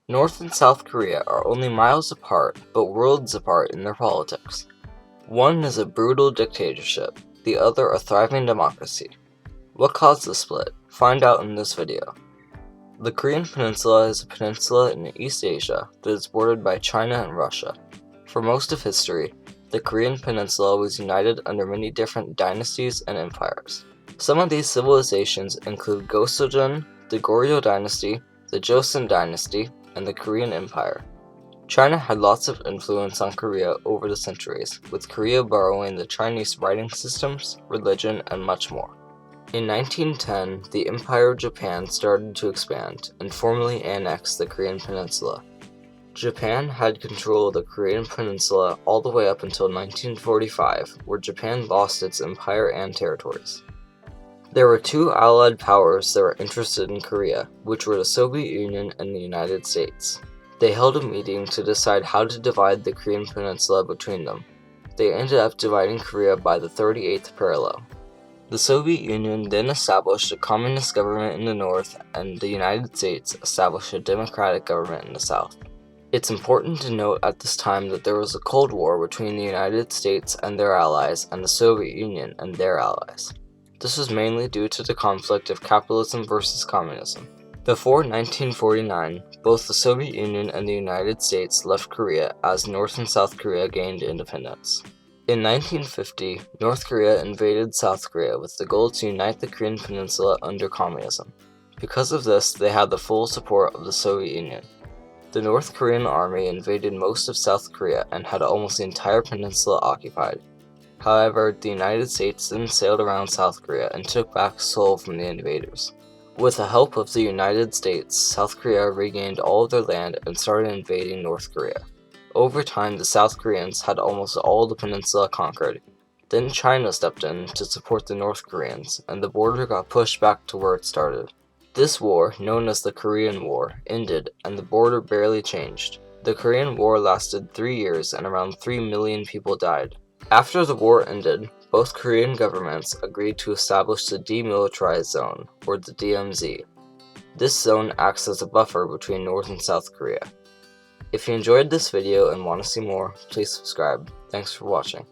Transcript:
North and South Korea are only miles apart, but worlds apart in their politics. One is a brutal dictatorship, the other a thriving democracy. What caused the split? Find out in this video. The Korean Peninsula is a peninsula in East Asia that is bordered by China and Russia. For most of history, the Korean Peninsula was united under many different dynasties and empires. Some of these civilizations include Goseojin, the Goryeo dynasty, the Joseon dynasty, and the Korean Empire. China had lots of influence on Korea over the centuries, with Korea borrowing the Chinese writing systems, religion, and much more. In 1910, the Empire of Japan started to expand and formally annexed the Korean Peninsula. Japan had control of the Korean Peninsula all the way up until 1945, where Japan lost its empire and territories. There were two allied powers that were interested in Korea, which were the Soviet Union and the United States. They held a meeting to decide how to divide the Korean Peninsula between them. They ended up dividing Korea by the 38th parallel. The Soviet Union then established a communist government in the north, and the United States established a democratic government in the south. It's important to note at this time that there was a Cold War between the United States and their allies and the Soviet Union and their allies. This was mainly due to the conflict of capitalism versus communism. Before 1949, both the Soviet Union and the United States left Korea as North and South Korea gained independence. In 1950, North Korea invaded South Korea with the goal to unite the Korean Peninsula under communism. Because of this, they had the full support of the Soviet Union. The North Korean army invaded most of South Korea and had almost the entire peninsula occupied. However, the United States then sailed around South Korea and took back Seoul from the invaders. With the help of the United States, South Korea regained all of their land and started invading North Korea. Over time, the South Koreans had almost all the peninsula conquered. Then China stepped in to support the North Koreans, and the border got pushed back to where it started. This war, known as the Korean War, ended, and the border barely changed. The Korean War lasted 3 years, and around 3 million people died. After the war ended, both Korean governments agreed to establish the Demilitarized Zone, or the DMZ. This zone acts as a buffer between North and South Korea. If you enjoyed this video and want to see more, please subscribe. Thanks for watching.